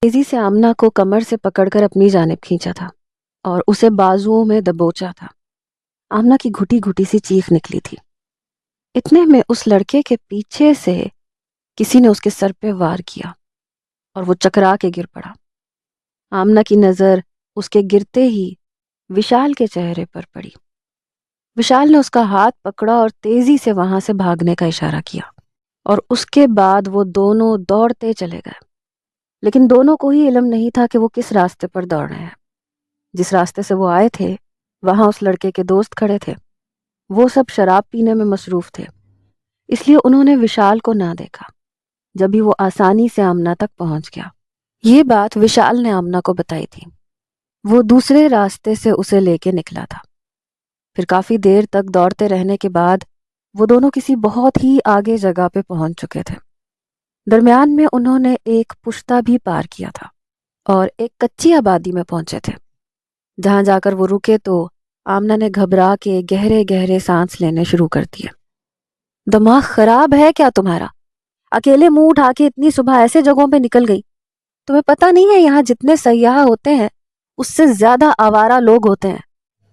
تیزی سے آمنہ کو کمر سے پکڑ کر اپنی جانب کھینچا تھا اور اسے بازوؤں میں دبوچا تھا۔ آمنہ کی گھٹی گھٹی سی چیخ نکلی تھی۔ اتنے میں اس لڑکے کے پیچھے سے کسی نے اس کے سر پہ وار کیا اور وہ چکرا کے گر پڑا۔ آمنہ کی نظر اس کے گرتے ہی وشال کے چہرے پر پڑی۔ وشال نے اس کا ہاتھ پکڑا اور تیزی سے وہاں سے بھاگنے کا اشارہ کیا، اور اس کے بعد وہ دونوں دوڑتے چلے گئے۔ لیکن دونوں کو ہی علم نہیں تھا کہ وہ کس راستے پر دوڑ رہے ہیں۔ جس راستے سے وہ آئے تھے وہاں اس لڑکے کے دوست کھڑے تھے۔ وہ سب شراب پینے میں مصروف تھے، اس لیے انہوں نے وشال کو نہ دیکھا۔ جبھی وہ آسانی سے آمنہ تک پہنچ گیا۔ یہ بات وشال نے آمنہ کو بتائی تھی۔ وہ دوسرے راستے سے اسے لے کے نکلا تھا۔ پھر کافی دیر تک دوڑتے رہنے کے بعد وہ دونوں کسی بہت ہی آگے جگہ پہ پہنچ چکے تھے۔ درمیان میں انہوں نے ایک پشتہ بھی پار کیا تھا اور ایک کچی آبادی میں پہنچے تھے۔ جہاں جا کر وہ رکے تو آمنہ نے گھبرا کے گہرے گہرے سانس لینے شروع کر دیے۔ دماغ خراب ہے کیا تمہارا؟ اکیلے منہ اٹھا کے اتنی صبح ایسے جگہوں پہ نکل گئی؟ تمہیں پتہ نہیں ہے یہاں جتنے سیاح ہوتے ہیں اس سے زیادہ آوارہ لوگ ہوتے ہیں۔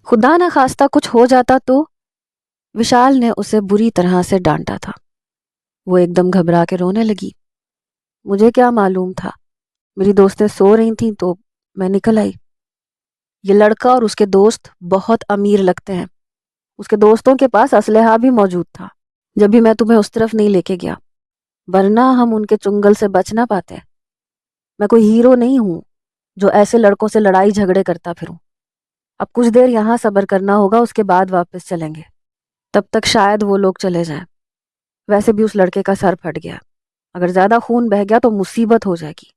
خدا نہ خواستہ کچھ ہو جاتا تو؟ وشال نے اسے بری طرح سے ڈانٹا تھا۔ وہ ایک دم گھبرا کے رونے لگی۔ مجھے کیا معلوم تھا، میری دوستیں سو رہی تھیں تو میں نکل آئی۔ یہ لڑکا اور اس کے دوست بہت امیر لگتے ہیں۔ اس کے دوستوں کے پاس اسلحہ بھی موجود تھا جب بھی میں تمہیں اس طرف نہیں لے کے گیا، ورنہ ہم ان کے چنگل سے بچ نہ پاتے۔ میں کوئی ہیرو نہیں ہوں جو ایسے لڑکوں سے لڑائی جھگڑے کرتا پھروں۔ اب کچھ دیر یہاں صبر کرنا ہوگا، اس کے بعد واپس چلیں گے۔ تب تک شاید وہ لوگ چلے جائیں۔ ویسے بھی اس لڑکے کا سر پھٹ گیا، اگر زیادہ خون بہہ گیا تو مصیبت ہو جائے گی۔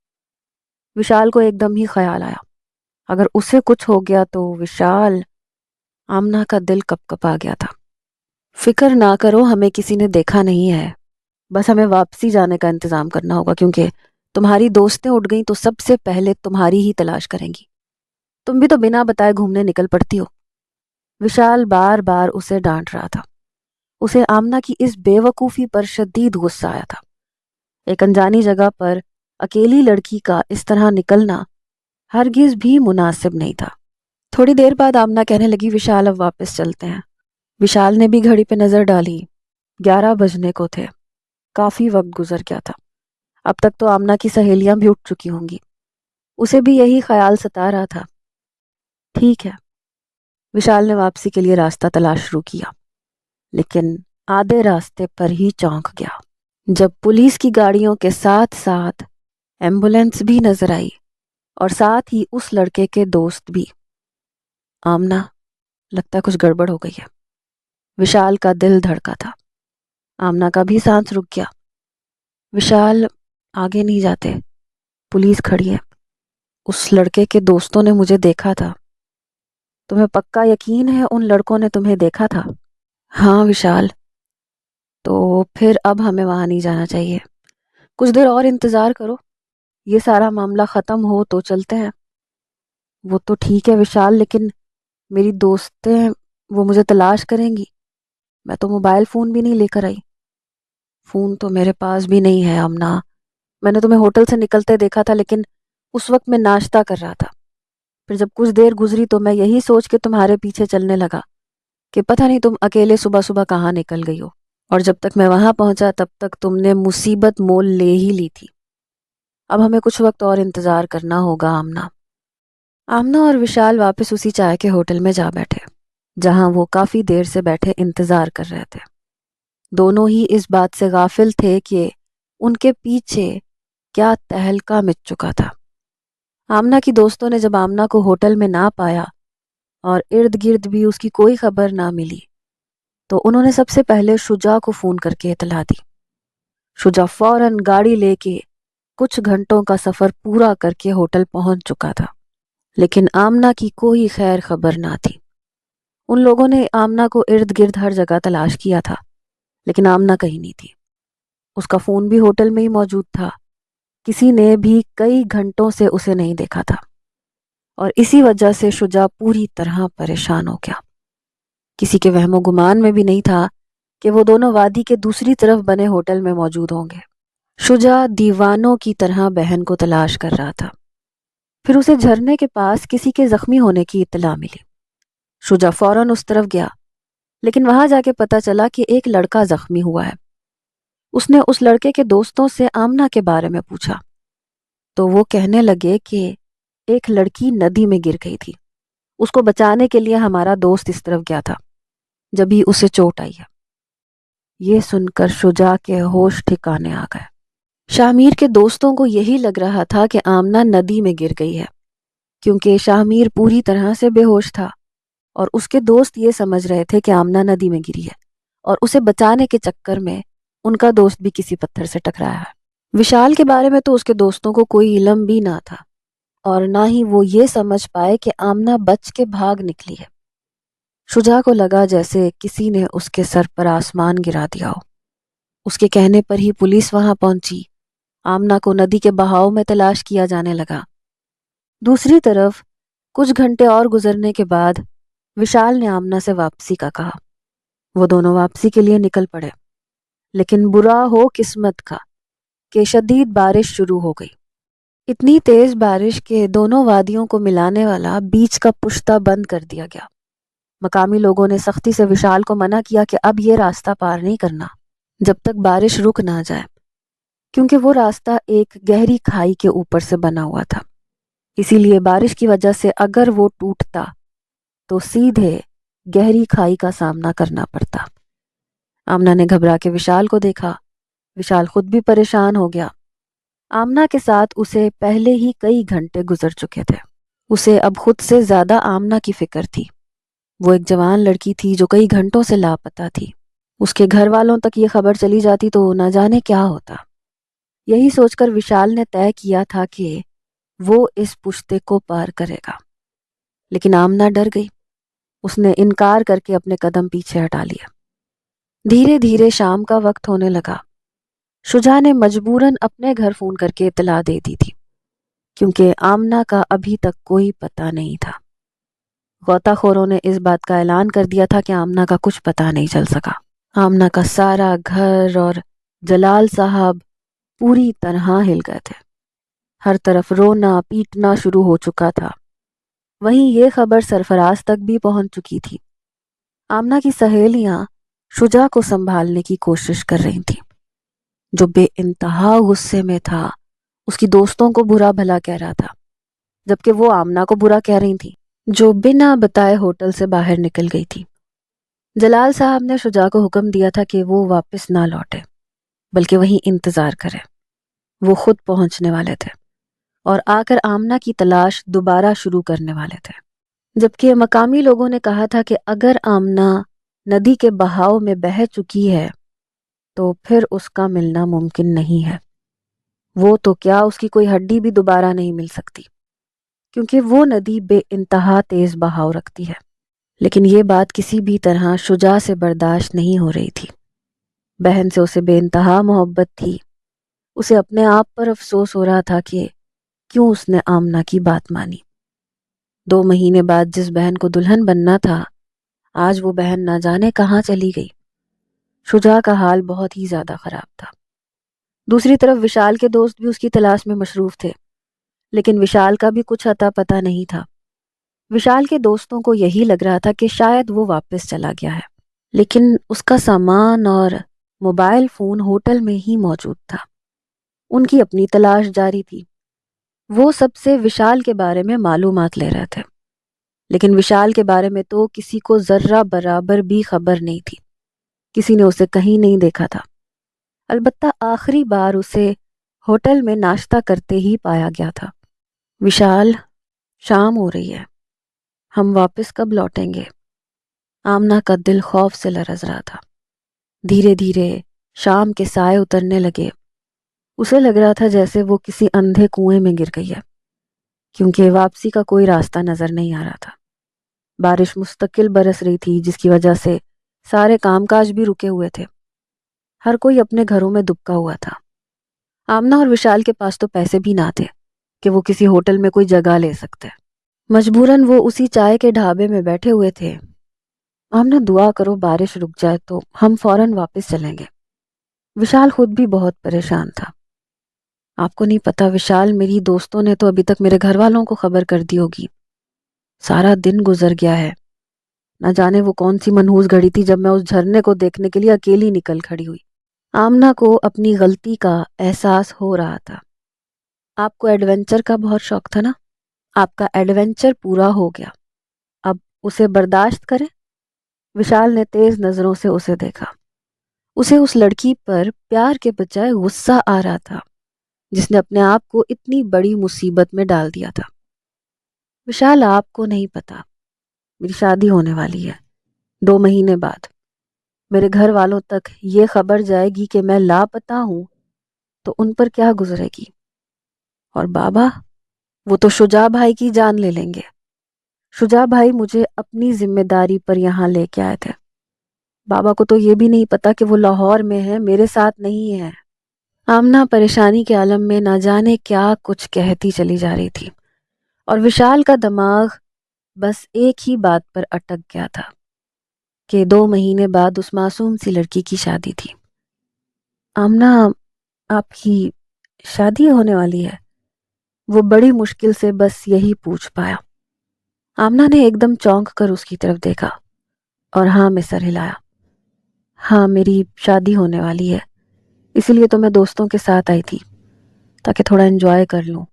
وشال کو ایک دم ہی خیال آیا، اگر اسے کچھ ہو گیا تو وشال۔ آمنہ کا دل کپ کپ آ گیا تھا۔ فکر نہ کرو، ہمیں کسی نے دیکھا نہیں ہے، بس ہمیں واپسی جانے کا انتظام کرنا ہوگا، کیونکہ تمہاری دوستیں اٹھ گئیں تو سب سے پہلے تمہاری ہی تلاش کریں گی۔ تم بھی تو بنا بتائے گھومنے نکل پڑتی ہو۔ وشال بار بار اسے ڈانٹ رہا تھا۔ اسے آمنہ کی اس بے وقوفی پر شدید غصہ آیا تھا۔ ایک انجانی جگہ پر اکیلی لڑکی کا اس طرح نکلنا ہرگز بھی مناسب نہیں تھا۔ تھوڑی دیر بعد آمنہ کہنے لگی، وشال اب واپس چلتے ہیں۔ وشال نے بھی گھڑی پہ نظر ڈالی۔ 11 بجنے کو تھے، کافی وقت گزر گیا تھا۔ اب تک تو آمنہ کی سہیلیاں بھی اٹھ چکی ہوں گی۔ اسے بھی یہی خیال ستا رہا تھا۔ ٹھیک ہے، وشال نے واپسی کے لیے راستہ تلاش شروع کیا، لیکن آدھے راستے پر ہی چونک گیا جب پولیس کی گاڑیوں کے ساتھ ساتھ ایمبولینس بھی نظر آئی اور ساتھ ہی اس لڑکے کے دوست بھی۔ آمنہ، لگتا ہے کچھ گڑبڑ ہو گئی ہے۔ وشال کا دل دھڑکا تھا۔ آمنہ کا بھی سانس رک گیا۔ وشال، آگے نہیں جاتے، پولیس کھڑی ہے۔ اس لڑکے کے دوستوں نے مجھے دیکھا تھا۔ تمہیں پکا یقین ہے ان لڑکوں نے تمہیں دیکھا تھا؟ ہاں وشال، تو پھر اب ہمیں وہاں نہیں جانا چاہیے۔ کچھ دیر اور انتظار کرو، یہ سارا معاملہ ختم ہو تو چلتے ہیں۔ وہ تو ٹھیک ہے وشال، لیکن میری دوستیں وہ مجھے تلاش کریں گی۔ میں تو موبائل فون بھی نہیں لے کر آئی۔ فون تو میرے پاس بھی نہیں ہے آمنہ۔ میں نے تمہیں ہوٹل سے نکلتے دیکھا تھا، لیکن اس وقت میں ناشتہ کر رہا تھا۔ پھر جب کچھ دیر گزری تو میں یہی سوچ کے تمہارے پیچھے چلنے لگا کہ پتہ نہیں تم اکیلے صبح صبح کہاں نکل گئی ہو، اور جب تک میں وہاں پہنچا تب تک تم نے مصیبت مول لے ہی لی تھی۔ اب ہمیں کچھ وقت اور انتظار کرنا ہوگا آمنہ۔ آمنہ اور وشال واپس اسی چائے کے ہوٹل میں جا بیٹھے جہاں وہ کافی دیر سے بیٹھے انتظار کر رہے تھے۔ دونوں ہی اس بات سے غافل تھے کہ ان کے پیچھے کیا تہلکہ مچ چکا تھا۔ آمنہ کی دوستوں نے جب آمنہ کو ہوٹل میں نہ پایا اور ارد گرد بھی اس کی کوئی خبر نہ ملی تو انہوں نے سب سے پہلے شجاع کو فون کر کے اطلاع دی۔ شجاع فوراً گاڑی لے کے کچھ گھنٹوں کا سفر پورا کر کے ہوٹل پہنچ چکا تھا، لیکن آمنہ کی کوئی خیر خبر نہ تھی۔ ان لوگوں نے آمنہ کو ارد گرد ہر جگہ تلاش کیا تھا، لیکن آمنہ کہیں نہیں تھی۔ اس کا فون بھی ہوٹل میں ہی موجود تھا۔ کسی نے بھی کئی گھنٹوں سے اسے نہیں دیکھا تھا، اور اسی وجہ سے شجاع پوری طرح پریشان ہو گیا۔ کسی کے وہم و گمان میں بھی نہیں تھا کہ وہ دونوں وادی کے دوسری طرف بنے ہوٹل میں موجود ہوں گے۔ شجاع دیوانوں کی طرح بہن کو تلاش کر رہا تھا۔ پھر اسے جھرنے کے پاس کسی کے زخمی ہونے کی اطلاع ملی۔ شجاع فوراً اس طرف گیا، لیکن وہاں جا کے پتہ چلا کہ ایک لڑکا زخمی ہوا ہے۔ اس نے اس لڑکے کے دوستوں سے آمنہ کے بارے میں پوچھا تو وہ کہنے لگے کہ ایک لڑکی ندی میں گر گئی تھی، اس کو بچانے کے لیے ہمارا دوست اس طرف گیا تھا، جبھی اسے چوٹ آئی ہے۔ یہ سن کر شجاع کے ہوش ٹھکانے آ گئے۔ شاہ میر کے دوستوں کو یہی لگ رہا تھا کہ آمنہ ندی میں گر گئی ہے، کیونکہ شاہ میر پوری طرح سے بے ہوش تھا، اور اس کے دوست یہ سمجھ رہے تھے کہ آمنہ ندی میں گری ہے، اور اسے بچانے کے چکر میں ان کا دوست بھی کسی پتھر سے ٹکرایا ہے۔ وشال کے بارے میں تو اس کے دوستوں کو کوئی علم بھی نہ تھا، اور نہ ہی وہ یہ سمجھ پائے کہ آمنہ بچ کے بھاگ نکلی ہے۔ شجاع کو لگا جیسے کسی نے اس کے سر پر آسمان گرا دیا ہو۔ اس کے کہنے پر ہی پولیس وہاں پہنچی، آمنہ کو ندی کے بہاؤ میں تلاش کیا جانے لگا۔ دوسری طرف کچھ گھنٹے اور گزرنے کے بعد وشال نے آمنہ سے واپسی کا کہا۔ وہ دونوں واپسی کے لیے نکل پڑے، لیکن برا ہو قسمت کا کہ شدید بارش شروع ہو گئی۔ اتنی تیز بارش کہ دونوں وادیوں کو ملانے والا بیچ کا پشتہ بند کر دیا گیا۔ مقامی لوگوں نے سختی سے وشال کو منع کیا کہ اب یہ راستہ پار نہیں کرنا جب تک بارش رک نہ جائے، کیونکہ وہ راستہ ایک گہری کھائی کے اوپر سے بنا ہوا تھا، اسی لیے بارش کی وجہ سے اگر وہ ٹوٹتا تو سیدھے گہری کھائی کا سامنا کرنا پڑتا۔ آمنہ نے گھبرا کے وشال کو دیکھا۔ وشال خود بھی پریشان ہو گیا۔ آمنہ کے ساتھ اسے پہلے ہی کئی گھنٹے گزر چکے تھے۔ اسے اب خود سے زیادہ آمنہ کی فکر تھی۔ وہ ایک جوان لڑکی تھی جو کئی گھنٹوں سے لاپتہ تھی۔ اس کے گھر والوں تک یہ خبر چلی جاتی تو نہ جانے کیا ہوتا۔ یہی سوچ کر وشال نے طے کیا تھا کہ وہ اس پشتے کو پار کرے گا، لیکن آمنہ ڈر گئی۔ اس نے انکار کر کے اپنے قدم پیچھے ہٹا لیا۔ دھیرے دھیرے شام کا وقت ہونے لگا۔ شجاع نے مجبوراً اپنے گھر فون کر کے اطلاع دے دی تھی، کیونکہ آمنہ کا ابھی تک کوئی پتہ نہیں تھا۔ غوطہ خوروں نے اس بات کا اعلان کر دیا تھا کہ آمنہ کا کچھ پتہ نہیں چل سکا۔ آمنہ کا سارا گھر اور جلال صاحب پوری طرح ہل گئے تھے۔ ہر طرف رونا پیٹنا شروع ہو چکا تھا۔ وہیں یہ خبر سرفراز تک بھی پہنچ چکی تھی۔ آمنہ کی سہیلیاں شجاع کو سنبھالنے کی کوشش کر رہی تھیں۔ جو بے انتہا غصے میں تھا، اس کی دوستوں کو برا بھلا کہہ رہا تھا، جبکہ وہ آمنہ کو برا کہہ رہی تھی، جو بنا بتائے ہوٹل سے باہر نکل گئی تھی۔ جلال صاحب نے شجاع کو حکم دیا تھا کہ وہ واپس نہ لوٹے، بلکہ وہیں انتظار کرے۔ وہ خود پہنچنے والے تھے اور آ کر آمنہ کی تلاش دوبارہ شروع کرنے والے تھے، جبکہ مقامی لوگوں نے کہا تھا کہ اگر آمنہ ندی کے بہاؤ میں بہہ چکی ہے تو پھر اس کا ملنا ممکن نہیں ہے۔ وہ تو کیا، اس کی کوئی ہڈی بھی دوبارہ نہیں مل سکتی، کیونکہ وہ ندی بے انتہا تیز بہاؤ رکھتی ہے۔ لیکن یہ بات کسی بھی طرح شجاع سے برداشت نہیں ہو رہی تھی۔ بہن سے اسے بے انتہا محبت تھی۔ اسے اپنے آپ پر افسوس ہو رہا تھا کہ کیوں اس نے آمنہ کی بات مانی۔ 2 مہینے بعد جس بہن کو دلہن بننا تھا، آج وہ بہن نہ جانے کہاں چلی گئی۔ شجاع کا حال بہت ہی زیادہ خراب تھا۔ دوسری طرف وشال کے دوست بھی اس کی تلاش میں مصروف تھے، لیکن وشال کا بھی کچھ اتا پتہ نہیں تھا۔ وشال کے دوستوں کو یہی لگ رہا تھا کہ شاید وہ واپس چلا گیا ہے، لیکن اس کا سامان اور موبائل فون ہوٹل میں ہی موجود تھا۔ ان کی اپنی تلاش جاری تھی۔ وہ سب سے وشال کے بارے میں معلومات لے رہے تھے، لیکن وشال کے بارے میں تو کسی کو ذرہ برابر بھی خبر نہیں تھی۔ کسی نے اسے کہیں نہیں دیکھا تھا۔ البتہ آخری بار اسے ہوٹل میں ناشتہ کرتے ہی پایا گیا تھا۔ وشال، شام ہو رہی ہے، ہم واپس کب لوٹیں گے؟ آمنہ کا دل خوف سے لرز رہا تھا۔ دھیرے دھیرے شام کے سائے اترنے لگے۔ اسے لگ رہا تھا جیسے وہ کسی اندھے کنویں میں گر گئی ہے، کیونکہ واپسی کا کوئی راستہ نظر نہیں آ رہا تھا۔ بارش مستقل برس رہی تھی، جس کی وجہ سے سارے کام کاج بھی رکے ہوئے تھے۔ ہر کوئی اپنے گھروں میں دبکا ہوا تھا۔ آمنہ اور وشال کے پاس تو پیسے بھی نہ تھے کہ وہ کسی ہوٹل میں کوئی جگہ لے سکتے۔ مجبوراً وہ اسی چائے کے ڈھابے میں بیٹھے ہوئے تھے۔ آمنہ دعا کرو بارش رک جائے تو ہم فوراً واپس چلیں گے۔ وشال خود بھی بہت پریشان تھا۔ آپ کو نہیں پتا وشال، میری دوستوں نے تو ابھی تک میرے گھر والوں کو خبر کر دی ہوگی۔ سارا دن گزر گیا ہے، نہ جانے وہ کون سی منحوس گھڑی تھی جب میں اس جھرنے کو دیکھنے کے لیے اکیلی نکل کھڑی ہوئی۔ آمنہ کو اپنی غلطی کا احساس ہو رہا تھا۔ آپ کو ایڈونچر کا بہت شوق تھا نا، آپ کا ایڈونچر پورا ہو گیا، اب اسے برداشت کریں۔ وشال نے تیز نظروں سے اسے دیکھا۔ اسے اس لڑکی پر پیار کے بجائے غصہ آ رہا تھا جس نے اپنے آپ کو اتنی بڑی مصیبت میں ڈال دیا تھا۔ وشال، آپ کو نہیں پتا، میری شادی ہونے والی ہے 2 مہینے بعد۔ میرے گھر والوں تک یہ خبر جائے گی کہ میں لاپتہ ہوں تو ان پر کیا گزرے گی؟ اور بابا، وہ تو شجاع بھائی کی جان لے لیں گے۔ شجاع بھائی مجھے اپنی ذمہ داری پر یہاں لے کے آئے تھے۔ بابا کو تو یہ بھی نہیں پتا کہ وہ لاہور میں ہے، میرے ساتھ نہیں ہے۔ آمنہ پریشانی کے عالم میں نہ جانے کیا کچھ کہتی چلی جا رہی تھی، اور وشال کا دماغ بس ایک ہی بات پر اٹک گیا تھا کہ 2 مہینے بعد اس معصوم سی لڑکی کی شادی تھی۔ آمنہ، آپ کی شادی ہونے والی ہے؟ وہ بڑی مشکل سے بس یہی پوچھ پایا۔ آمنہ نے ایک دم چونک کر اس کی طرف دیکھا اور ہاں میں سر ہلایا۔ ہاں، میری شادی ہونے والی ہے، اسی لیے تو میں دوستوں کے ساتھ آئی تھی تاکہ تھوڑا انجوائے کر لوں۔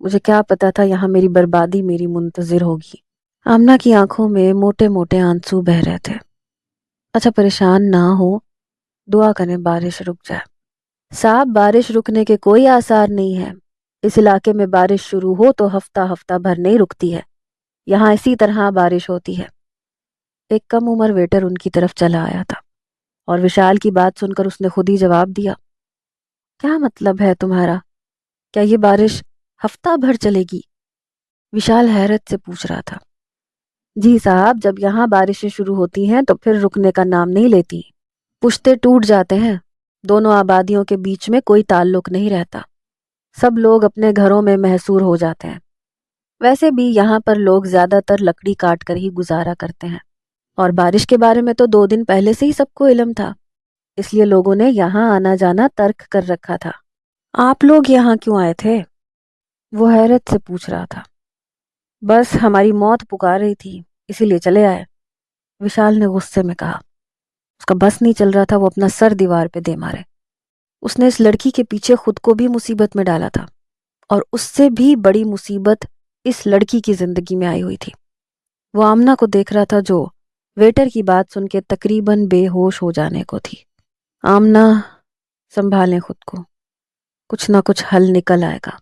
مجھے کیا پتا تھا یہاں میری بربادی میری منتظر ہوگی۔ آمنہ کی آنکھوں میں موٹے موٹے آنسو بہہ رہے تھے۔ اچھا، پریشان نہ ہو، دعا کریں بارش رک جائے۔ صاحب، بارش رکنے کے کوئی آثار نہیں ہے۔ اس علاقے میں بارش شروع ہو تو ہفتہ بھر نہیں رکتی ہے، یہاں اسی طرح بارش ہوتی ہے۔ ایک کم عمر ویٹر ان کی طرف چلا آیا تھا اور وشال کی بات سن کر اس نے خود ہی جواب دیا۔ کیا مطلب ہے تمہارا؟ کیا یہ بارش ہفتہ بھر چلے گی؟ وشال حیرت سے پوچھ رہا تھا۔ جی صاحب، جب یہاں بارشیں شروع ہوتی ہیں تو پھر رکنے کا نام نہیں لیتی، پشتے ٹوٹ جاتے ہیں، دونوں آبادیوں کے بیچ میں کوئی تعلق نہیں رہتا، سب لوگ اپنے گھروں میں محصور ہو جاتے ہیں۔ ویسے بھی یہاں پر لوگ زیادہ تر لکڑی کاٹ کر ہی گزارا کرتے ہیں، اور بارش کے بارے میں تو 2 دن پہلے سے ہی سب کو علم تھا، اس لیے لوگوں نے یہاں آنا جانا ترک کر رکھا تھا۔ آپ لوگ یہاں کیوں آئے تھے؟ وہ حیرت سے پوچھ رہا تھا۔ بس ہماری موت پکار رہی تھی، اسی لیے چلے آئے، وشال نے غصے میں کہا۔ اس کا بس نہیں چل رہا تھا وہ اپنا سر دیوار پہ دے مارے۔ اس نے اس لڑکی کے پیچھے خود کو بھی مصیبت میں ڈالا تھا، اور اس سے بھی بڑی مصیبت اس لڑکی کی زندگی میں آئی ہوئی تھی۔ وہ آمنہ کو دیکھ رہا تھا جو ویٹر کی بات سن کے تقریباً بے ہوش ہو جانے کو تھی۔ آمنہ، سنبھالیں خود کو، کچھ نہ کچھ حل نکل آئے گا۔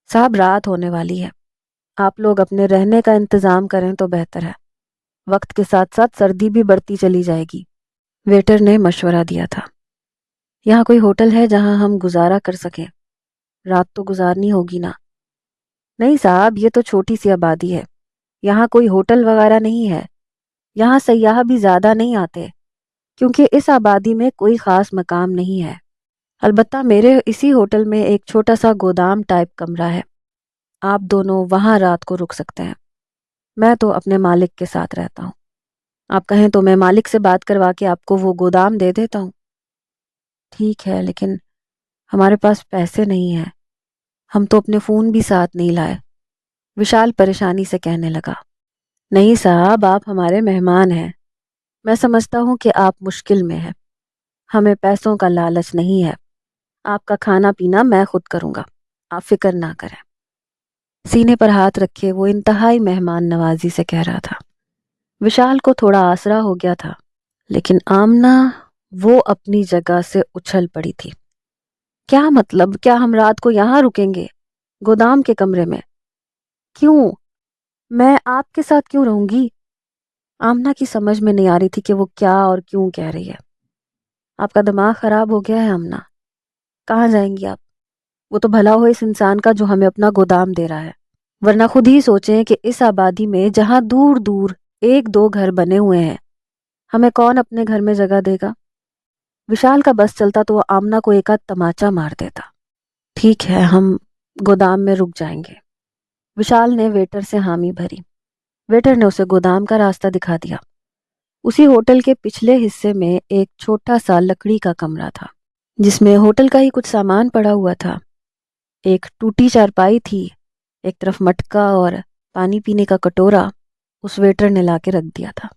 صاحب، رات ہونے والی ہے، آپ لوگ اپنے رہنے کا انتظام کریں تو بہتر ہے، وقت کے ساتھ ساتھ سردی بھی بڑھتی چلی جائے گی۔ ویٹر نے مشورہ دیا تھا۔ یہاں کوئی ہوٹل ہے جہاں ہم گزارا کر سکیں؟ رات تو گزارنی ہوگی نا؟ نہیں صاحب، یہ تو چھوٹی سی آبادی ہے، یہاں کوئی ہوٹل وغیرہ نہیں ہے، یہاں سیاح بھی زیادہ نہیں آتے کیونکہ اس آبادی میں کوئی خاص مقام نہیں ہے۔ البتہ میرے اسی ہوٹل میں ایک چھوٹا سا گودام ٹائپ کمرہ ہے، آپ دونوں وہاں رات کو رک سکتے ہیں۔ میں تو اپنے مالک کے ساتھ رہتا ہوں، آپ کہیں تو میں مالک سے بات کروا کے آپ کو وہ گودام دے دیتا ہوں۔ ٹھیک ہے، لیکن ہمارے پاس پیسے نہیں ہیں، ہم تو اپنے فون بھی ساتھ نہیں لائے، وشال پریشانی سے کہنے لگا۔ نہیں صاحب، آپ ہمارے مہمان ہیں، میں سمجھتا ہوں کہ آپ مشکل میں ہیں، ہمیں پیسوں کا لالچ نہیں ہے، آپ کا کھانا پینا میں خود کروں گا، آپ فکر نہ کریں۔ سینے پر ہاتھ رکھے وہ انتہائی مہمان نوازی سے کہہ رہا تھا۔ وشال کو تھوڑا آسرا ہو گیا تھا، لیکن آمنہ وہ اپنی جگہ سے اچھل پڑی تھی۔ کیا مطلب؟ کیا ہم رات کو یہاں رکیں گے، گودام کے کمرے میں؟ کیوں؟ میں آپ کے ساتھ کیوں رہوں گی؟ آمنہ کی سمجھ میں نہیں آ رہی تھی کہ وہ کیا اور کیوں کہہ رہی ہے۔ آپ کا دماغ خراب ہو گیا ہے آمنہ، کہاں جائیں گی آپ؟ وہ تو بھلا ہو اس انسان کا جو ہمیں اپنا گودام دے رہا ہے، ورنہ خود ہی سوچیں کہ اس آبادی میں جہاں دور دور 1-2 گھر بنے ہوئے ہیں، ہمیں کون اپنے گھر میں جگہ دے گا؟ وشال کا بس چلتا تو وہ آمنہ کو ایک آدھ تماچا مار دیتا۔ ٹھیک ہے، ہم گودام میں رک جائیں گے، وشال نے ویٹر سے حامی بھری۔ ویٹر نے اسے گودام کا راستہ دکھا دیا۔ اسی ہوٹل کے پچھلے حصے میں ایک چھوٹا سا لکڑی کا کمرہ تھا۔ جس میں ہوٹل کا ہی کچھ سامان پڑا ہوا تھا۔ ایک ٹوٹی چارپائی تھی، ایک طرف مٹکا اور پانی پینے کا کٹورا اس ویٹر نے لا کے رکھ دیا تھا۔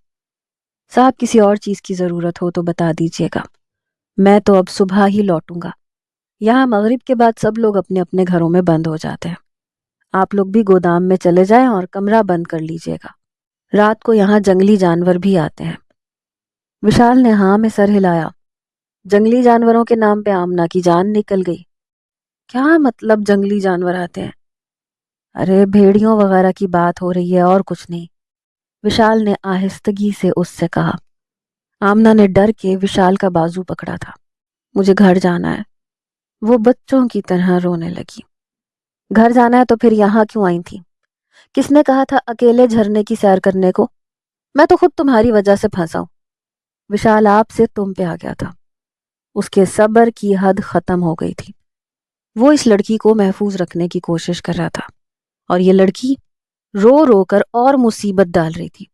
صاحب کسی اور چیز کی ضرورت ہو تو بتا دیجیے گا، میں تو اب صبح ہی لوٹوں گا۔ یہاں مغرب کے بعد سب لوگ اپنے اپنے گھروں میں بند ہو جاتے ہیں۔ آپ لوگ بھی گودام میں چلے جائیں اور کمرہ بند کر لیجیے گا، رات کو یہاں جنگلی جانور بھی آتے ہیں۔ وشال نے ہاں میں سر ہلایا۔ جنگلی جانوروں کے نام پہ آمنہ کی جان نکل گئی۔ کیا مطلب جنگلی جانور آتے ہیں؟ ارے بھیڑیوں وغیرہ کی بات ہو رہی ہے اور کچھ نہیں، وشال نے آہستگی سے اس سے کہا۔ آمنہ نے ڈر کے وشال کا بازو پکڑا تھا۔ مجھے گھر جانا ہے، وہ بچوں کی طرح رونے لگی۔ گھر جانا ہے تو پھر یہاں کیوں آئی تھی؟ کس نے کہا تھا اکیلے جھرنے کی سیر کرنے کو؟ میں تو خود تمہاری وجہ سے پھنسا ہوں۔ وشال آپ سے تم پہ آ گیا تھا۔ اس کے صبر کی حد ختم ہو گئی تھی۔ وہ اس لڑکی کو محفوظ رکھنے کی کوشش کر رہا تھا اور یہ لڑکی رو رو کر اور مصیبت ڈال رہی تھی۔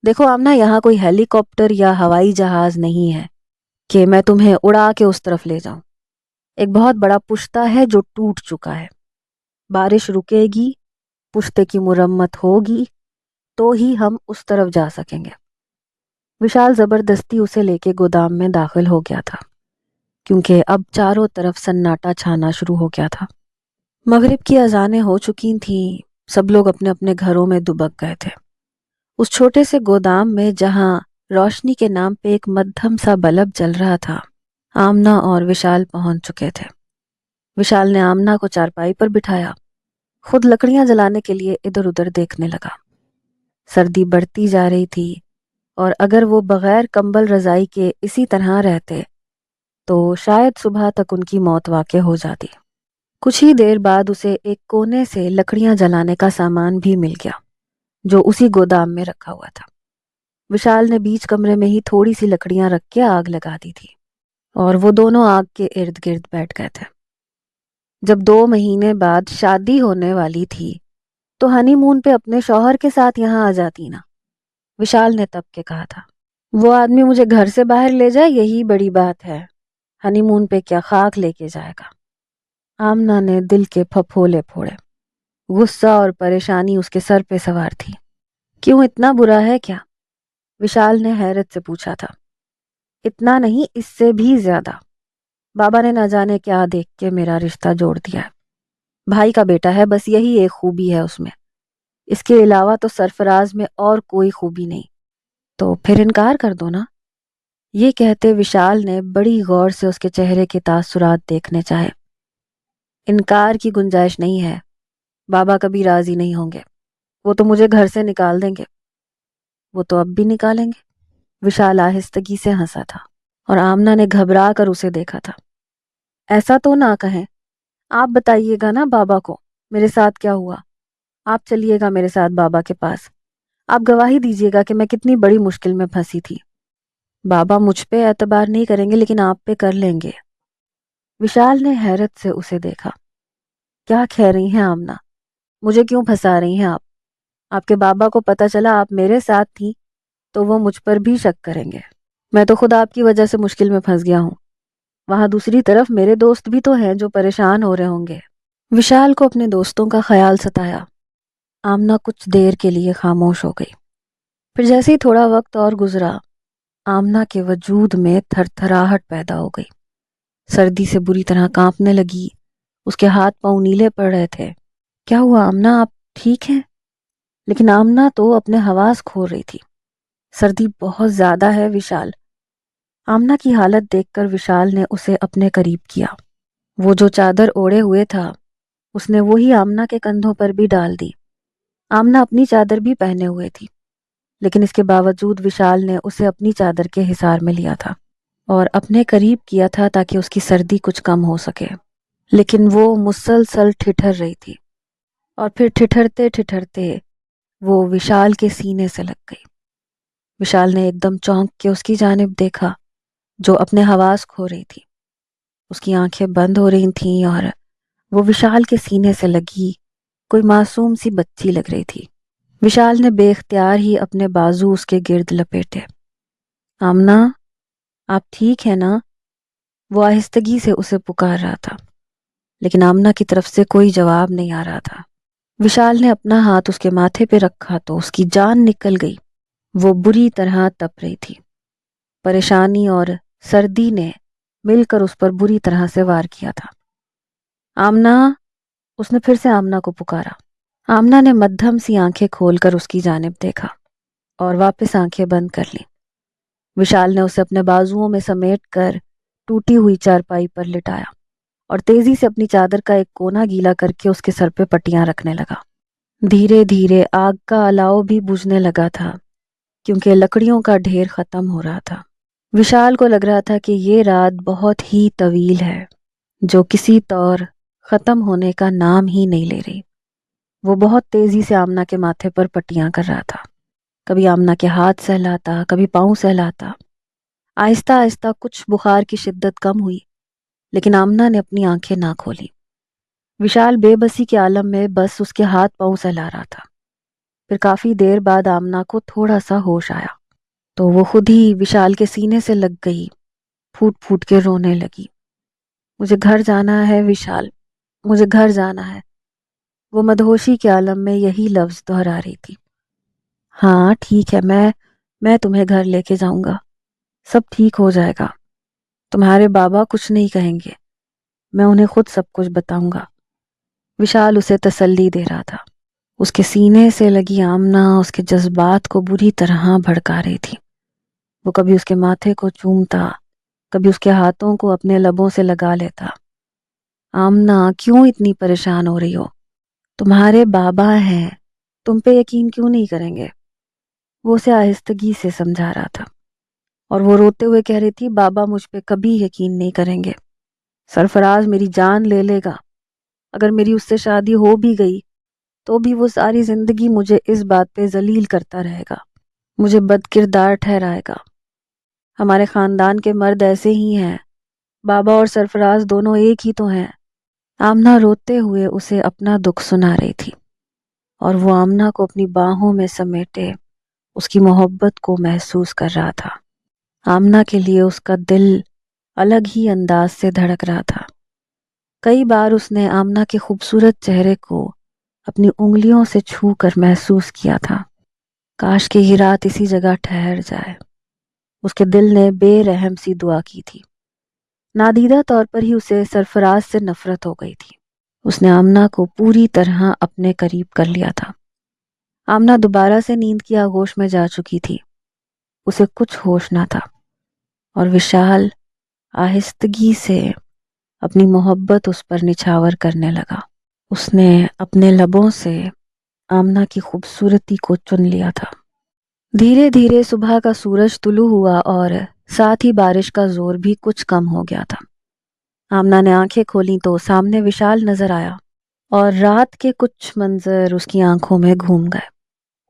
دیکھو آمنہ، یہاں کوئی ہیلی کاپٹر یا ہوائی جہاز نہیں ہے کہ میں تمہیں اڑا کے اس طرف لے جاؤں۔ ایک بہت بڑا پشتہ ہے جو ٹوٹ چکا ہے۔ بارش رکے گی، پشتے کی مرمت ہوگی تو ہی ہم اس طرف جا سکیں گے۔ وشال زبردستی اسے لے کے گودام میں داخل ہو گیا تھا کیونکہ اب چاروں طرف سناٹا چھانا شروع ہو گیا تھا۔ مغرب کی اذانیں ہو چکی تھیں، سب لوگ اپنے اپنے گھروں میں دبک گئے تھے۔ اس چھوٹے سے گودام میں جہاں روشنی کے نام پہ ایک مدھم سا بلب جل رہا تھا، آمنہ اور وشال پہنچ چکے تھے۔ وشال نے آمنہ کو چارپائی پر بٹھایا، خود لکڑیاں جلانے کے لیے ادھر ادھر دیکھنے لگا۔ سردی بڑھتی جا رہی تھی اور اگر وہ بغیر کمبل رضائی کے اسی طرح رہتے تو شاید صبح تک ان کی موت واقع ہو جاتی۔ کچھ ہی دیر بعد اسے ایک کونے سے لکڑیاں جلانے کا سامان بھی مل گیا جو اسی گودام میں رکھا ہوا تھا۔ وشال نے بیچ کمرے میں ہی تھوڑی سی لکڑیاں رکھ کے آگ لگا دی تھی اور وہ دونوں آگ کے ارد گرد بیٹھ گئے تھے۔ جب 2 مہینے بعد شادی ہونے والی تھی تو ہنی مون پہ اپنے شوہر کے ساتھ یہاں آ جاتی نا، وشال نے تب کے کہا تھا۔ وہ آدمی مجھے گھر سے باہر لے جائے یہی بڑی بات ہے، ہنی مون پہ کیا خاک لے کے جائے گا۔ آمنہ نے دل کے پھپھولے پھوڑے۔ غصہ اور پریشانی اس کے سر پہ سوار تھی۔ کیوں، اتنا برا ہے کیا؟ وشال نے حیرت سے پوچھا تھا۔ اتنا نہیں، اس سے بھی زیادہ۔ بابا نے نہ جانے کیا دیکھ کے میرا رشتہ جوڑ دیا ہے۔ بھائی کا بیٹا ہے، بس یہی ایک خوبی ہے اس میں، اس کے علاوہ تو سرفراز میں اور کوئی خوبی نہیں۔ تو پھر انکار کر دو نا۔ یہ کہتے وشال نے بڑی غور سے اس کے چہرے کے تاثرات دیکھنے چاہے۔ انکار کی گنجائش نہیں ہے، بابا کبھی راضی نہیں ہوں گے، وہ تو مجھے گھر سے نکال دیں گے۔ وہ تو اب بھی نکالیں گے۔ وشال آہستگی سے ہنسا تھا اور آمنہ نے گھبرا کر اسے دیکھا تھا۔ ایسا تو نہ کہیں، آپ بتائیے گا نا بابا کو میرے ساتھ کیا ہوا۔ آپ چلیے گا میرے ساتھ بابا کے پاس، آپ گواہی دیجیے گا کہ میں کتنی بڑی مشکل میں پھنسی تھی۔ بابا مجھ پہ اعتبار نہیں کریں گے لیکن آپ پہ کر لیں گے۔ وشال نے حیرت سے اسے دیکھا۔ کیا کہہ رہی ہیں آمنہ؟ مجھے کیوں پھنسا رہی ہیں آپ؟ آپ کے بابا کو پتہ چلا آپ میرے ساتھ تھی تو وہ مجھ پر بھی شک کریں گے۔ میں تو خود آپ کی وجہ سے مشکل میں پھنس گیا ہوں، وہاں دوسری طرف میرے دوست بھی تو ہیں جو پریشان ہو رہے ہوں گے۔ وشال کو اپنے دوستوں کا خیال ستایا۔ آمنہ کچھ دیر کے لیے خاموش ہو گئی، پھر جیسے ہی تھوڑا وقت اور گزرا، آمنہ کے وجود میں تھر تھراہٹ پیدا ہو گئی، سردی سے بری طرح کانپنے لگی، اس کے ہاتھ پاؤں نیلے پڑ رہے تھے۔ کیا ہوا آمنہ، آپ ٹھیک ہیں؟ لیکن آمنہ تو اپنے حواس کھو رہی تھی۔ سردی بہت زیادہ ہے وشال۔ آمنہ کی حالت دیکھ کر وشال نے اسے اپنے قریب کیا۔ وہ جو چادر اوڑھے ہوئے تھا اس نے وہی آمنہ کے کندھوں پر بھی ڈال دی۔ آمنہ اپنی چادر بھی پہنے ہوئے تھی لیکن اس کے باوجود وشال نے اسے اپنی چادر کے حصار میں لیا تھا اور اپنے قریب کیا تھا تاکہ اس کی سردی کچھ کم ہو سکے، لیکن وہ مسلسل ٹھٹھر رہی تھی اور پھر ٹھٹھرتے ٹھٹھرتے وہ وشال کے سینے سے لگ گئی۔ وشال نے ایک دم چونک کے اس کی جانب دیکھا جو اپنے حواس کھو رہی تھی۔ اس کی آنکھیں بند ہو رہی تھیں اور وہ وشال کے سینے سے لگی کوئی معصوم سی بچی لگ رہی تھی۔ وشال نے بے اختیار ہی اپنے بازو اس کے گرد لپیٹے۔ آمنہ، آپ ٹھیک ہیں نا؟ وہ آہستگی سے اسے پکار رہا تھا، لیکن آمنہ کی طرف سے کوئی جواب نہیں آ رہا تھا۔ وشال نے اپنا ہاتھ اس کے ماتھے پہ رکھا تو اس کی جان نکل گئی۔ وہ بری طرح تپ رہی تھی۔ پریشانی اور سردی نے مل کر اس پر بری طرح سے وار کیا تھا۔ آمنہ، اس نے پھر سے آمنہ کو پکارا۔ آمنہ نے مدھم سی آنکھیں کھول کر اس کی جانب دیکھا اور واپس آنکھیں بند کر لیں۔ وشال نے اسے اپنے بازوؤں میں سمیٹ کر ٹوٹی ہوئی چارپائی پر لٹایا اور تیزی سے اپنی چادر کا ایک کونا گیلا کر کے اس کے سر پہ پٹیاں رکھنے لگا۔ دھیرے دھیرے آگ کا الاؤ بھی بجھنے لگا تھا کیونکہ لکڑیوں کا ڈھیر ختم ہو رہا تھا۔ وشال کو لگ رہا تھا کہ یہ رات بہت ہی طویل ہے جو کسی طور ختم ہونے کا نام ہی نہیں لے رہی۔ وہ بہت تیزی سے آمنہ کے ماتھے پر پٹیاں کر رہا تھا۔ کبھی آمنہ کے ہاتھ سہلاتا، کبھی پاؤں سہلاتا۔ آہستہ آہستہ کچھ بخار کی شدت کم ہوئی، لیکن آمنہ نے اپنی آنکھیں نہ کھولی۔ وشال بے بسی کے عالم میں بس اس کے ہاتھ پاؤں سہلا رہا تھا۔ پھر کافی دیر بعد آمنہ کو تھوڑا سا ہوش آیا تو وہ خود ہی وشال کے سینے سے لگ گئی، پھوٹ پھوٹ کے رونے لگی۔ مجھے گھر جانا ہے وشال، مجھے گھر جانا ہے۔ وہ مدہوشی کے عالم میں یہی لفظ دہرا رہی تھی۔ ہاں ٹھیک ہے، میں تمہیں گھر لے کے جاؤں گا، سب ٹھیک ہو جائے گا۔ تمہارے بابا کچھ نہیں کہیں گے، میں انہیں خود سب کچھ بتاؤں گا۔ وشال اسے تسلی دے رہا تھا۔ اس کے سینے سے لگی آمنہ اس کے جذبات کو بری طرح بھڑکا رہی تھی۔ وہ کبھی اس کے ماتھے کو چومتا، کبھی اس کے ہاتھوں کو اپنے لبوں سے لگا لیتا۔ آمنہ، کیوں اتنی پریشان ہو رہی ہو؟ تمہارے بابا ہیں، تم پہ یقین کیوں نہیں کریں گے؟ وہ اسے آہستگی سے سمجھا رہا تھا اور وہ روتے ہوئے کہہ رہی تھی، بابا مجھ پہ کبھی یقین نہیں کریں گے۔ سرفراز میری جان لے لے گا۔ اگر میری اس سے شادی ہو بھی گئی تو بھی وہ ساری زندگی مجھے اس بات پہ ذلیل کرتا رہے گا، مجھے بد کردار ٹھہرائے گا۔ ہمارے خاندان کے مرد ایسے ہی ہیں، بابا اور سرفراز دونوں ایک ہی تو ہیں۔ آمنہ روتے ہوئے اسے اپنا دکھ سنا رہی تھی اور وہ آمنہ کو اپنی باہوں میں سمیٹے اس کی محبت کو محسوس کر رہا تھا۔ آمنہ کے لیے اس کا دل الگ ہی انداز سے دھڑک رہا تھا۔ کئی بار اس نے آمنہ کے خوبصورت چہرے کو اپنی انگلیوں سے چھو کر محسوس کیا تھا۔ کاش کہ یہ رات اسی جگہ ٹھہر جائے۔ اس کے دل نے بے رحم سی دعا کی تھی۔ نادیدہ طور پر ہی اسے سرفراز سے نفرت ہو گئی تھی۔ اس نے آمنہ کو پوری طرح اپنے قریب کر لیا تھا۔ آمنہ دوبارہ سے نیند کی آغوش میں جا چکی تھی۔ اسے کچھ ہوش نہ تھا اور وشال آہستگی سے اپنی محبت اس پر نچھاور کرنے لگا۔ اس نے اپنے لبوں سے آمنہ کی خوبصورتی کو چن لیا تھا۔ دھیرے دھیرے صبح کا سورج طلوع ہوا اور ساتھ ہی بارش کا زور بھی کچھ کم ہو گیا تھا۔ آمنہ نے آنکھیں کھولیں تو سامنے وشال نظر آیا اور رات کے کچھ منظر اس کی آنکھوں میں گھوم گئے۔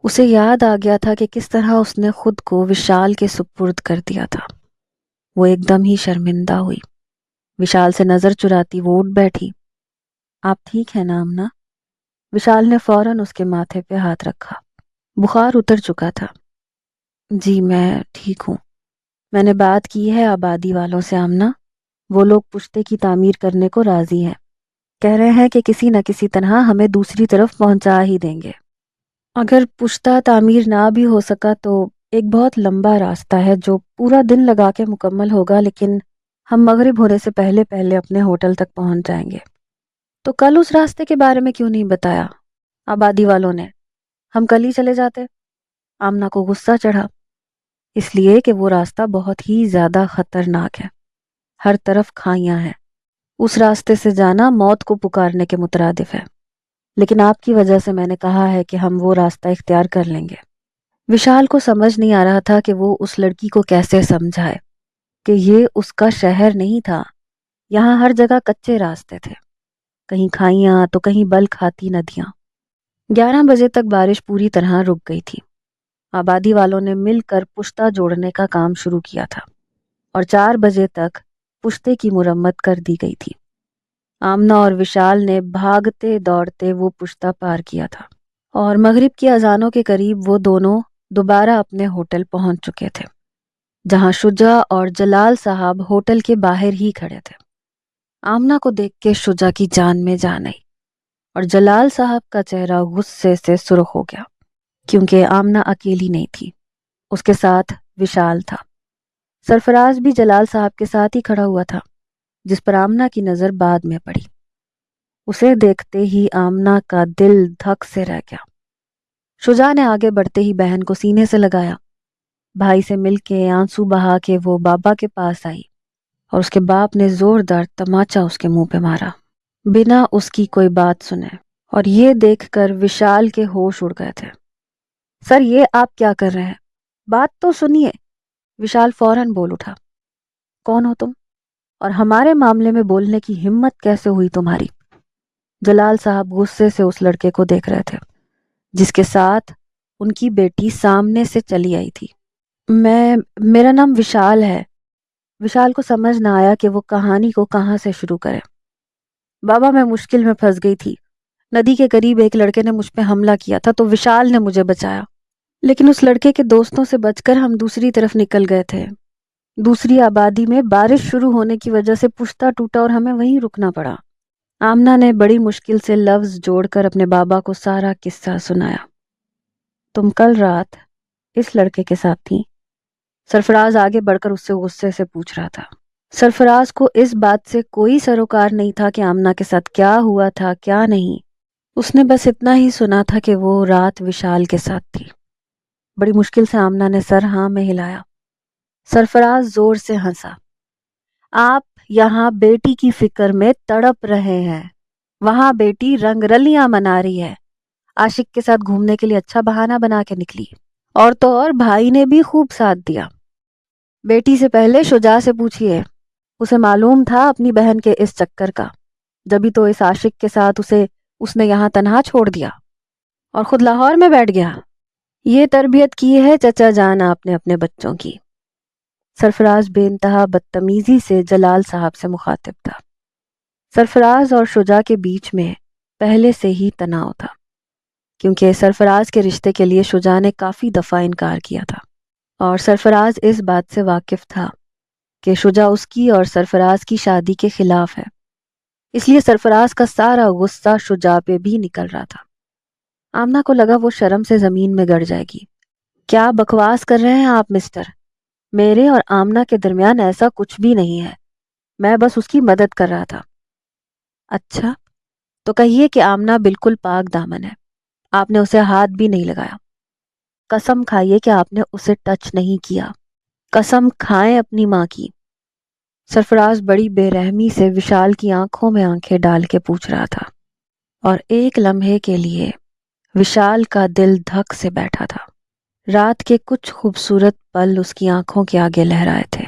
اسے یاد آ گیا تھا کہ کس طرح اس نے خود کو وشال کے سپرد کر دیا تھا۔ وہ ایک دم ہی شرمندہ ہوئی۔ وشال سے نظر چراتی وہ اٹھ بیٹھی۔ آپ ٹھیک ہیں نا آمنہ؟ وشال نے فوراً اس کے ماتھے پہ ہاتھ رکھا۔ بخار اتر چکا تھا۔ جی میں ٹھیک ہوں۔ میں نے بات کی ہے آبادی والوں سے آمنہ، وہ لوگ پشتے کی تعمیر کرنے کو راضی ہیں۔ کہہ رہے ہیں کہ کسی نہ کسی طرح ہمیں دوسری طرف پہنچا ہی دیں گے۔ اگر پشتہ تعمیر نہ بھی ہو سکا تو ایک بہت لمبا راستہ ہے جو پورا دن لگا کے مکمل ہوگا، لیکن ہم مغرب ہونے سے پہلے پہلے اپنے ہوٹل تک پہنچ جائیں گے۔ تو کل اس راستے کے بارے میں کیوں نہیں بتایا آبادی والوں نے؟ ہم کل ہی چلے جاتے۔ آمنہ کو غصہ چڑھا۔ اس لیے کہ وہ راستہ بہت ہی زیادہ خطرناک ہے، ہر طرف کھائیاں ہیں، اس راستے سے جانا موت کو پکارنے کے مترادف ہے۔ لیکن آپ کی وجہ سے میں نے کہا ہے کہ ہم وہ راستہ اختیار کر لیں گے۔ وشال کو سمجھ نہیں آ رہا تھا کہ وہ اس لڑکی کو کیسے سمجھائے کہ یہ اس کا شہر نہیں تھا، یہاں ہر جگہ کچے راستے تھے، کہیں کھائیاں تو کہیں بل کھاتی ندیاں۔ 11 بجے تک بارش پوری طرح رک گئی تھی۔ آبادی والوں نے مل کر پشتہ جوڑنے کا کام شروع کیا تھا اور 4 بجے تک پشتے کی مرمت کر دی گئی تھی۔ آمنہ اور وشال نے بھاگتے دوڑتے وہ پشتہ پار کیا تھا اور مغرب کی اذانوں کے قریب وہ دونوں دوبارہ اپنے ہوٹل پہنچ چکے تھے، جہاں شجاع اور جلال صاحب ہوٹل کے باہر ہی کھڑے تھے۔ آمنہ کو دیکھ کے شجاع کی جان میں جان آئی اور جلال صاحب کا چہرہ غصے سے سرخ ہو گیا، کیونکہ آمنہ اکیلی نہیں تھی، اس کے ساتھ وشال تھا۔ سرفراز بھی جلال صاحب کے ساتھ ہی کھڑا ہوا تھا، جس پر آمنہ کی نظر بعد میں پڑی۔ اسے دیکھتے ہی آمنہ کا دل دھک سے رہ گیا۔ شجاع نے آگے بڑھتے ہی بہن کو سینے سے لگایا، بھائی سے مل کے آنسو بہا کے وہ بابا کے پاس آئی اور اس کے باپ نے زوردار تماچا اس کے منہ پہ مارا، بنا اس کی کوئی بات سنے، اور یہ دیکھ کر وشال کے ہوش اڑ گئے تھے۔ سر، یہ آپ کیا کر رہے ہیں؟ بات تو سنیے۔ وشال فوراً بول اٹھا، کون ہو تم؟ اور ہمارے معاملے میں بولنے کی ہمت کیسے ہوئی تمہاری؟ جلال صاحب غصے سے اس لڑکے کو دیکھ رہے تھے جس کے ساتھ ان کی بیٹی سامنے سے چلی آئی تھی۔ میرا نام وشال ہے۔ وشال کو سمجھ نہ آیا کہ وہ کہانی کو کہاں سے شروع کرے۔ بابا، میں مشکل میں پھنس گئی تھی۔ ندی کے قریب ایک لڑکے نے مجھ پہ حملہ کیا تھا تو وشال نے مجھے بچایا، لیکن اس لڑکے کے دوستوں سے بچ کر ہم دوسری طرف نکل گئے تھے۔ دوسری آبادی میں بارش شروع ہونے کی وجہ سے پشتہ ٹوٹا اور ہمیں وہیں رکنا پڑا۔ آمنہ نے بڑی مشکل سے لفظ جوڑ کر اپنے بابا کو سارا قصہ سنایا۔ تم کل رات اس لڑکے کے ساتھ تھی؟ سرفراز آگے بڑھ کر اس سے غصے سے پوچھ رہا تھا۔ سرفراز کو اس بات سے کوئی سروکار نہیں تھا کہ آمنہ کے ساتھ کیا ہوا تھا کیا نہیں۔ اس نے بس اتنا ہی سنا تھا کہ وہ رات وشال کے ساتھ تھی۔ بڑی مشکل سے آمنہ نے سر ہاں میں ہلایا۔ سرفراز زور سے ہنسا۔ آپ یہاں بیٹی کی فکر میں تڑپ رہے ہیں، وہاں بیٹی رنگ رلیاں منا رہی ہے، عاشق کے ساتھ گھومنے کے لیے اچھا بہانہ بنا کے نکلی، اور تو اور بھائی نے بھی خوب ساتھ دیا۔ بیٹی سے پہلے شجاع سے پوچھئے، اسے معلوم تھا اپنی بہن کے اس چکر کا، جبھی تو اس عاشق کے ساتھ اس نے یہاں تنہا چھوڑ دیا اور خود لاہور میں بیٹھ گیا۔ یہ تربیت کی ہے چچا جان آپ نے اپنے بچوں کی۔ سرفراز بے انتہا بدتمیزی سے جلال صاحب سے مخاطب تھا۔ سرفراز اور شجاع کے بیچ میں پہلے سے ہی تناؤ تھا، کیونکہ سرفراز کے رشتے کے لیے شجاع نے کافی دفعہ انکار کیا تھا، اور سرفراز اس بات سے واقف تھا کہ شجاع اس کی اور سرفراز کی شادی کے خلاف ہے، اس لیے سرفراز کا سارا غصہ شجاع پہ بھی نکل رہا تھا۔ آمنہ کو لگا وہ شرم سے زمین میں گڑ جائے گی۔ کیا بکواس کر رہے ہیں آپ مسٹر؟ میرے اور آمنہ کے درمیان ایسا کچھ بھی نہیں ہے، میں بس اس کی مدد کر رہا تھا۔ اچھا، تو کہیے کہ آمنہ بالکل پاک دامن ہے، آپ نے اسے ہاتھ بھی نہیں لگایا۔ قسم کھائیے کہ آپ نے اسے ٹچ نہیں کیا، قسم کھائیں اپنی ماں کی۔ سرفراز بڑی بے رحمی سے وشال کی آنکھوں میں آنکھیں ڈال کے پوچھ رہا تھا، اور ایک لمحے کے لیے وشال کا دل دھک سے بیٹھا تھا۔ رات کے کچھ خوبصورت پل اس کی آنکھوں کے آگے لہرائے تھے۔